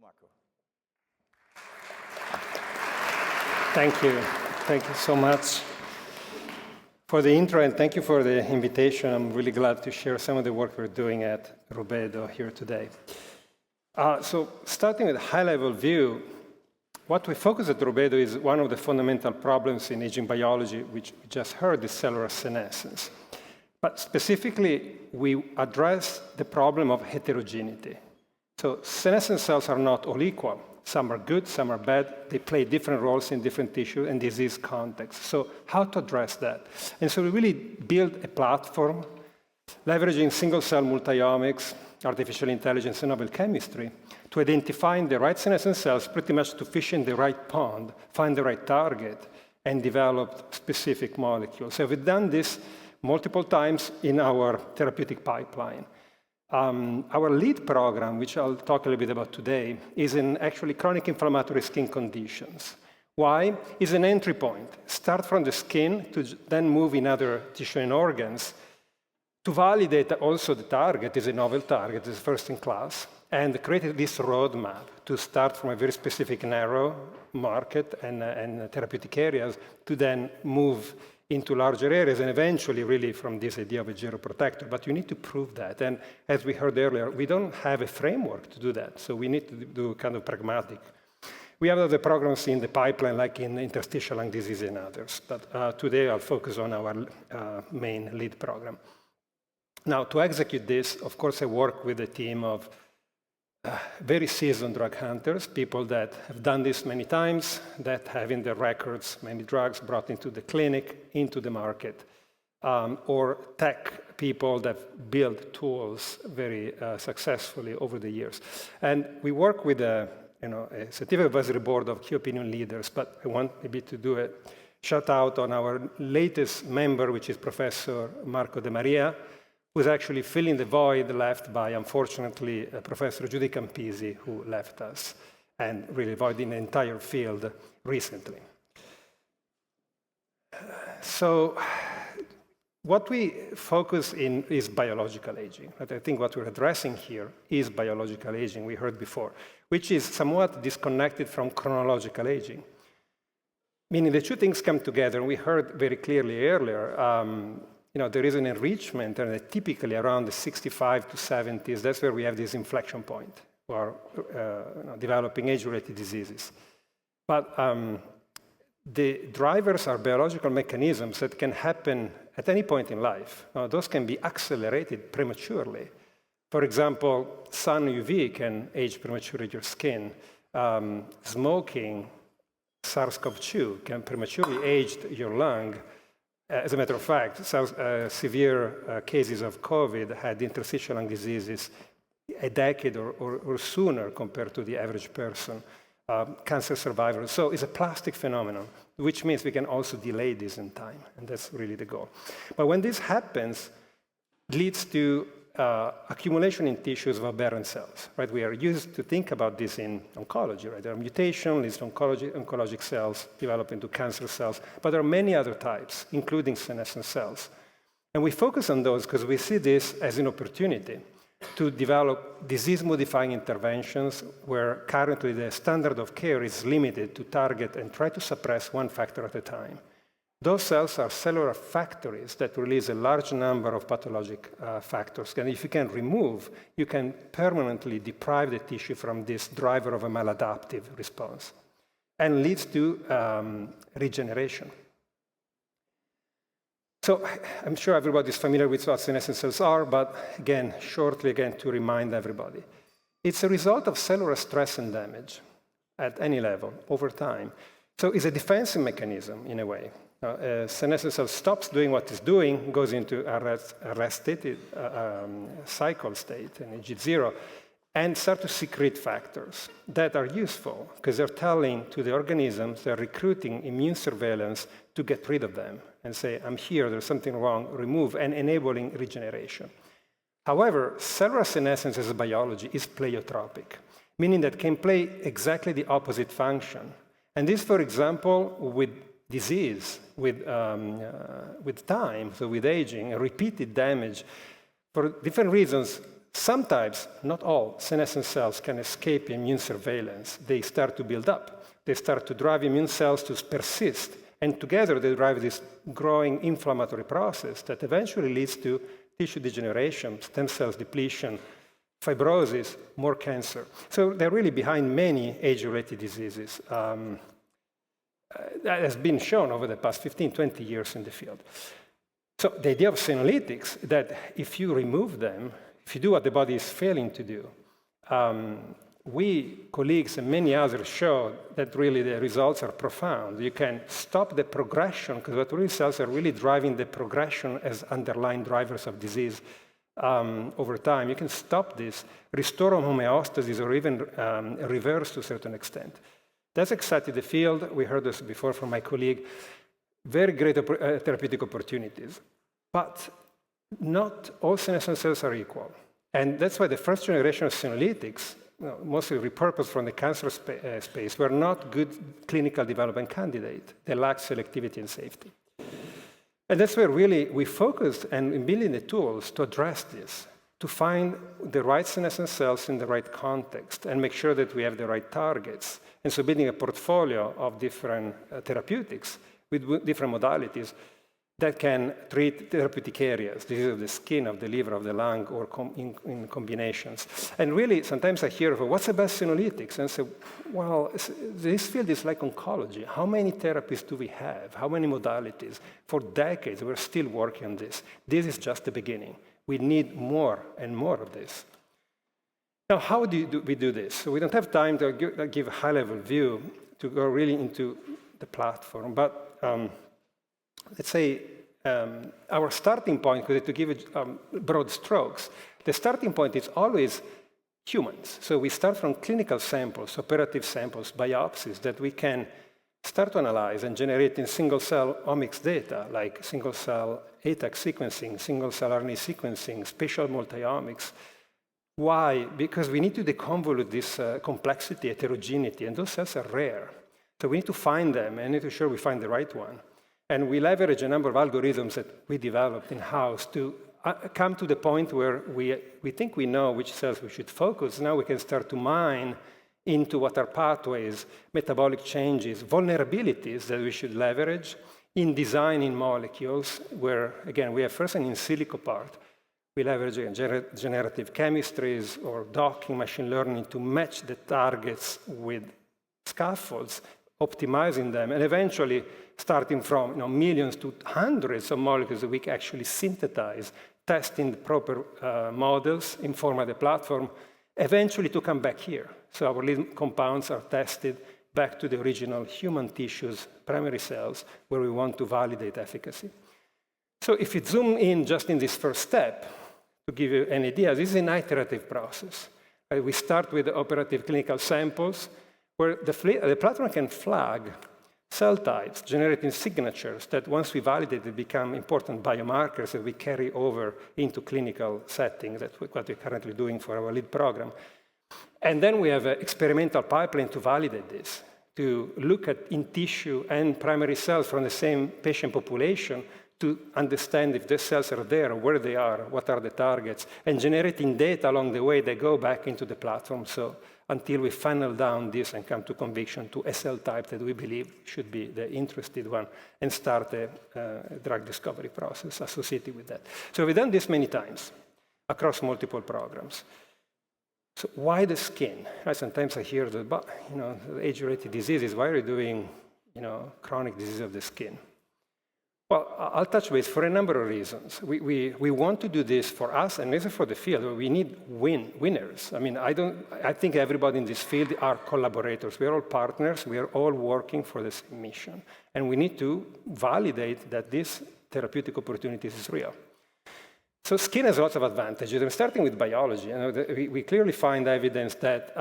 Marco. Thank you. Thank you so much for the intro, and thank you for the invitation. I'm really glad to share some of the work we're doing at Rubedo here today. So starting with a high-level view, what we focus at Rubedo is one of the fundamental problems in aging biology, which we just heard, is cellular senescence. But specifically, we address the problem of heterogeneity. So senescent cells are not all equal. Some are good, some are bad. They play different roles in different tissue and disease contexts. So how to address that? And so we really build a platform leveraging single-cell multiomics, artificial intelligence, and novel chemistry to identify the right senescent cells, pretty much to fish in the right pond, find the right target, and develop specific molecules. So we've done this multiple times in our therapeutic pipeline. Our lead program, which I'll talk a little bit about today, is in actually chronic inflammatory skin conditions. Why? It's an entry point. Start from the skin to then move in other tissue and organs to validate that also the target is a novel target, is first in class, and create this roadmap to start from a very specific narrow market and therapeutic areas to then move into larger areas, and eventually really from this idea of a geroprotector. But you need to prove that. And as we heard earlier, we don't have a framework to do that. So we need to do kind of pragmatic. We have other programs in the pipeline, like in interstitial lung disease and others. But today I'll focus on our main lead program. Now, to execute this, of course, I work with a team of very seasoned drug hunters, people that have done this many times, that have in their records many drugs brought into the clinic, into the market, or tech people that build tools very successfully over the years. And we work with a scientific advisory board of key opinion leaders, but I want maybe to do a shout out on our latest member, which is Professor Marco De Maria, who's actually filling the void left by, unfortunately, Professor Judy Campisi, who left us, and really voiding the entire field recently. So what we focus in is biological aging. But I think what we're addressing here is biological aging, we heard before, which is somewhat disconnected from chronological aging. Meaning the two things come together, and we heard very clearly earlier, there is an enrichment, and typically around the 65 to 70s, that's where we have this inflection point for developing age-related diseases. But the drivers are biological mechanisms that can happen at any point in life. Now, those can be accelerated prematurely. For example, sun UV can age prematurely your skin. Smoking, SARS-CoV-2 can prematurely age your lung. As a matter of fact, severe cases of COVID had interstitial lung diseases a decade or sooner compared to the average person, cancer survivors. So it's a plastic phenomenon, which means we can also delay this in time, and that's really the goal. But when this happens, it leads to accumulation in tissues of aberrant cells, right? We are used to think about this in oncology, right? There are mutations, leads to oncologic cells develop into cancer cells, but there are many other types, including senescent cells. And we focus on those because we see this as an opportunity to develop disease-modifying interventions where currently the standard of care is limited to target and try to suppress one factor at a time. Those cells are cellular factories that release a large number of pathologic factors. And if you can remove, you can permanently deprive the tissue from this driver of a maladaptive response and leads to regeneration. So I'm sure everybody's familiar with what senescent cells are, but again, shortly to remind everybody. It's a result of cellular stress and damage at any level over time. So it's a defensive mechanism in a way. Senescent cell stops doing what it's doing, goes into arrested cycle state, an G0, and start to secrete factors that are useful because they're telling to the organisms, they're recruiting immune surveillance to get rid of them and say, I'm here, there's something wrong, remove, and enabling regeneration. However, cellular senescence as a biology is pleiotropic, meaning that it can play exactly the opposite function. And this, for example, with disease, with time, so with aging, repeated damage, for different reasons, Sometimes, not all, senescent cells can escape immune surveillance. They start to build up. They start to drive immune cells to persist. And together they drive this growing inflammatory process that eventually leads to tissue degeneration, stem cells depletion, fibrosis, more cancer. So they're really behind many age-related diseases. That has been shown over the past 15, 20 years in the field. So the idea of senolytics, that if you remove them, if you do what the body is failing to do, we, colleagues, and many others show that really the results are profound. You can stop the progression, because what really cells are really driving the progression as underlying drivers of disease over time. You can stop this, restore homeostasis, or even reverse to a certain extent. That's excited the field. We heard this before from my colleague. Very great therapeutic opportunities. But not all senescent cells are equal. And that's why the first generation of senolytics, mostly repurposed from the cancer space, were not good clinical development candidates. They lacked selectivity and safety. And that's where really we focused and building the tools to address this, to find the right senescent cells in the right context and make sure that we have the right targets. And so building a portfolio of different therapeutics with different modalities that can treat therapeutic areas, disease of the skin, of the liver, of the lung, or in combinations. And really, sometimes I hear, what's the best senolytics? And I say, well, this field is like oncology. How many therapies do we have? How many modalities? For decades, we're still working on this. This is just the beginning. We need more and more of this. Now, how do we do this? So we don't have time to give a high-level view to go really into the platform, but let's say our starting point, to give it broad strokes, the starting point is always humans. So we start from clinical samples, operative samples, biopsies that we can start to analyze and generate in single-cell omics data, like single-cell ATAC sequencing, single-cell RNA sequencing, spatial multiomics. Why? Because we need to deconvolute this complexity, heterogeneity, and those cells are rare. So we need to find them and need to ensure we find the right one. And we leverage a number of algorithms that we developed in-house to come to the point where we think we know which cells we should focus. Now we can start to mine into what are pathways, metabolic changes, vulnerabilities that we should leverage in designing molecules where, again, we have first an in silico part. We leverage generative chemistries or docking machine learning to match the targets with scaffolds, optimizing them, and eventually starting from millions to hundreds of molecules that we can actually synthesize, testing the proper models, inform the platform, eventually to come back here. So our lead compounds are tested back to the original human tissues, primary cells, where we want to validate efficacy. So if you zoom in just in this first step, to give you an idea, this is an iterative process. We start with the operative clinical samples, where the platform can flag cell types, generating signatures that once we validate, they become important biomarkers that we carry over into clinical settings. That's what we're currently doing for our lead program. And then we have an experimental pipeline to validate this, to look at in tissue and primary cells from the same patient population to understand if the cells are there, where they are, what are the targets, and generating data along the way that go back into the platform. So until we funnel down this and come to conviction to a cell type that we believe should be the interested one and start a drug discovery process associated with that. So we've done this many times across multiple programs. So why the skin? Sometimes I hear that, but the age-related diseases, why are you doing chronic disease of the skin? Well, I'll touch base for a number of reasons. We want to do this for us and also for the field. We need winners. I think everybody in this field are collaborators. We are all partners. We are all working for the same mission. And we need to validate that this therapeutic opportunity is real. So skin has lots of advantages. I'm starting with biology. We clearly find evidence that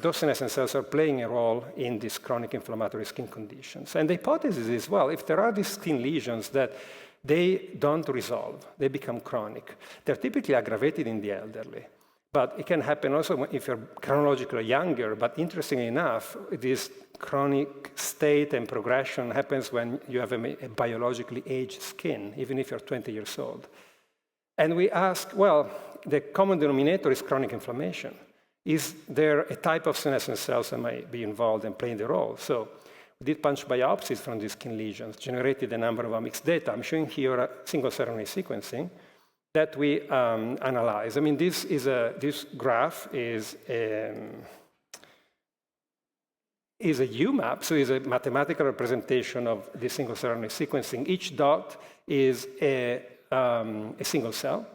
those senescent cells are playing a role in these chronic inflammatory skin conditions. And the hypothesis is, well, if there are these skin lesions that they don't resolve, they become chronic. They're typically aggravated in the elderly. But it can happen also if you're chronologically younger. But interestingly enough, this chronic state and progression happens when you have a biologically aged skin, even if you're 20 years old. And we ask, well, the common denominator is chronic inflammation. Is there a type of senescent cells that might be involved and playing the role? So we did punch biopsies from these skin lesions, generated a number of omics data. I'm showing here a single-cell RNA sequencing that we analyze. I mean, this graph is a UMAP, so it's a mathematical representation of the single-cell RNA sequencing. Each dot is a single cell.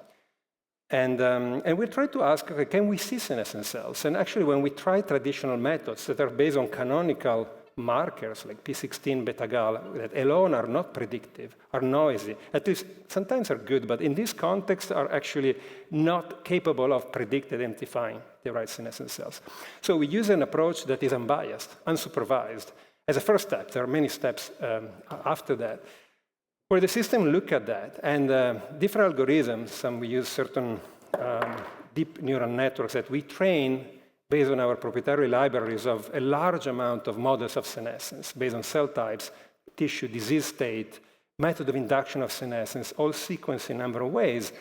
And we try to ask, okay, can we see senescent cells? And actually, when we try traditional methods that are based on canonical markers like P16, beta-gal, that alone are not predictive, are noisy, at least sometimes are good, but in this context are actually not capable of predicted identifying the right senescent cells. So we use an approach that is unbiased, unsupervised, as a first step. There are many steps after that, where the system look at that, and different algorithms, some we use certain deep neural networks that we train based on our proprietary libraries of a large amount of models of senescence, based on cell types, tissue, disease state, method of induction of senescence, all sequenced in a number of ways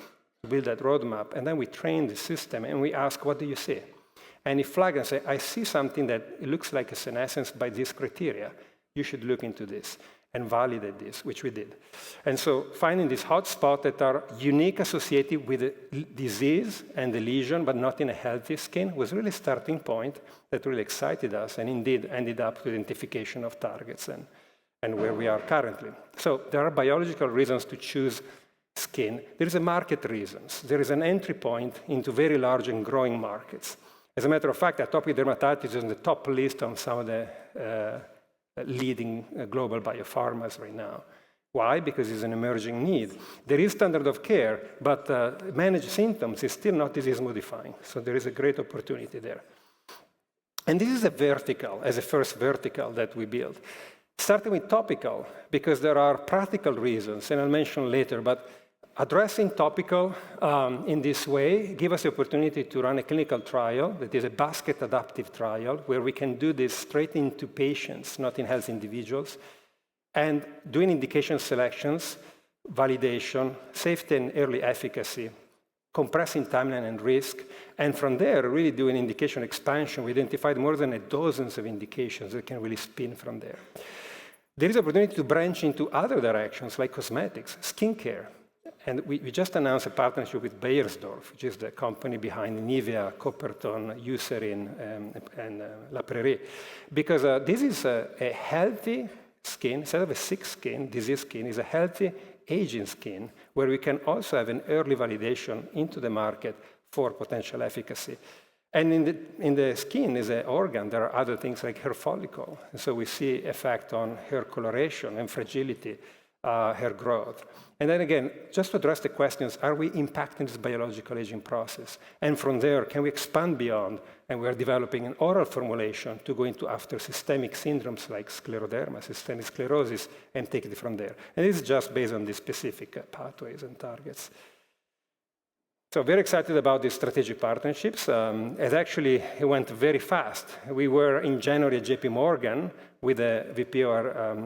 to build that roadmap. And then we train the system, and we ask, what do you see? And it flags and say, I see something that looks like a senescence by this criteria. You should look into this and validate this, which we did. And so finding these hotspots that are unique associated with the disease and the lesion, but not in a healthy skin, was really a starting point that really excited us and indeed ended up with identification of targets and where we are currently. So there are biological reasons to choose skin. There is a market reasons. There is an entry point into very large and growing markets. As a matter of fact, atopic dermatitis is on the top list on some of the leading global biopharmas right now. Why? Because it's an emerging need. There is standard of care, but managed symptoms is still not disease modifying. So there is a great opportunity there. And this is a vertical, as a first vertical that we built. Starting with topical, because there are practical reasons, and I'll mention later, but addressing topical in this way give us the opportunity to run a clinical trial that is a basket adaptive trial where we can do this straight into patients, not in healthy individuals, and doing indication selections, validation, safety and early efficacy, compressing timeline and risk, and from there really doing indication expansion. We identified more than dozens of indications that can really spin from there. There is opportunity to branch into other directions like cosmetics, skincare. And we just announced a partnership with Beiersdorf, which is the company behind Nivea, Coppertone, Eucerin, and La Prairie. Because this is a healthy skin, instead of a sick skin, disease skin, is a healthy aging skin, where we can also have an early validation into the market for potential efficacy. And in the skin is an organ. There are other things like hair follicle. And so we see effect on hair coloration and fragility, hair growth. And then again, just to address the questions, are we impacting this biological aging process? And from there, can we expand beyond? And we are developing an oral formulation to go into after systemic syndromes like scleroderma, systemic sclerosis, and take it from there. And this is just based on these specific pathways and targets. So very excited about these strategic partnerships. It actually went very fast. We were in January at JP Morgan with the VP of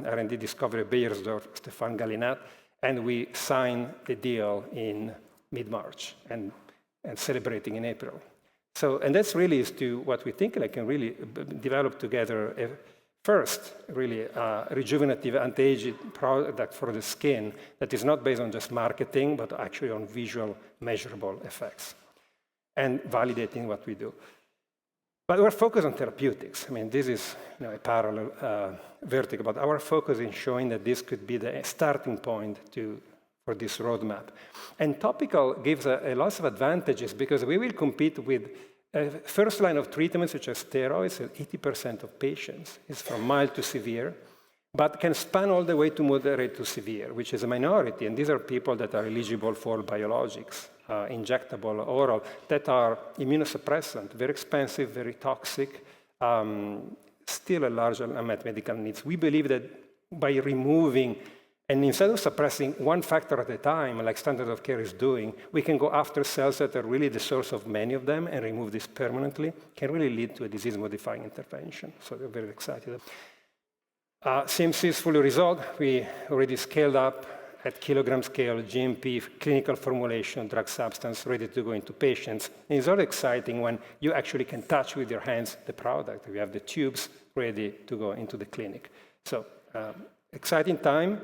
R&D Discovery Beiersdorf, Stéphane Gallinat, and we signed the deal in mid-March and celebrating in April. So, and that's really is to what we think like can really develop together a first, really rejuvenative anti-aging product for the skin that is not based on just marketing, but actually on visual measurable effects and validating what we do. But we're focused on therapeutics. I mean, this is a parallel vertical, but our focus is showing that this could be the starting point for this roadmap. And topical gives a lot of advantages because we will compete with first line of treatments, which are steroids, 80% of patients is from mild to severe, but can span all the way to moderate to severe, which is a minority. And these are people that are eligible for biologics, injectable, oral, that are immunosuppressant, very expensive, very toxic, still a large unmet medical needs. We believe that by removing, and instead of suppressing one factor at a time, like standard of care is doing, we can go after cells that are really the source of many of them and remove this permanently, can really lead to a disease-modifying intervention. So we're very excited. CMC is fully resolved. We already scaled up at kilogram scale, GMP, clinical formulation, drug substance ready to go into patients. And it's all exciting when you actually can touch with your hands the product. You have the tubes ready to go into the clinic. So exciting time.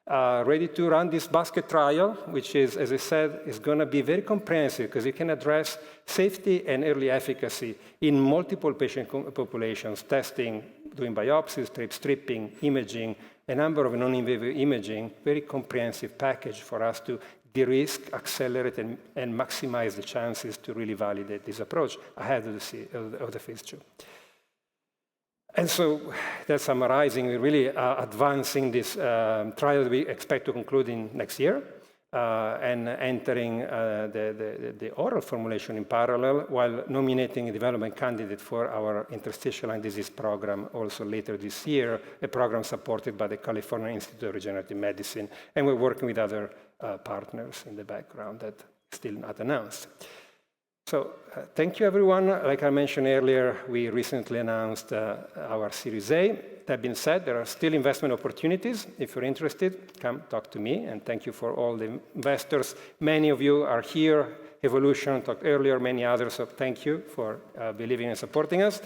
Ready to run this basket trial, which is, as I said, is going to be very comprehensive because you can address safety and early efficacy in multiple patient populations, testing, doing biopsies, stripping, imaging, a number of non-invasive imaging, very comprehensive package for us to de-risk, accelerate, and maximize the chances to really validate this approach ahead of the phase 2. And so that's summarizing, we're really advancing this trial we expect to conclude in next year and entering the oral formulation in parallel while nominating a development candidate for our interstitial lung disease program also later this year, a program supported by the California Institute of Regenerative Medicine. And we're working with other partners in the background that still not announced. So thank you, everyone. Like I mentioned earlier, we recently announced our Series A. That being said, there are still investment opportunities. If you're interested, come talk to me. And thank you for all the investors. Many of you are here. Evolution talked earlier, many others. So thank you for believing and supporting us.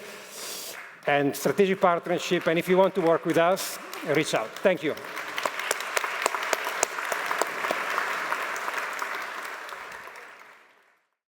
And strategic partnership. And if you want to work with us, reach out. Thank you.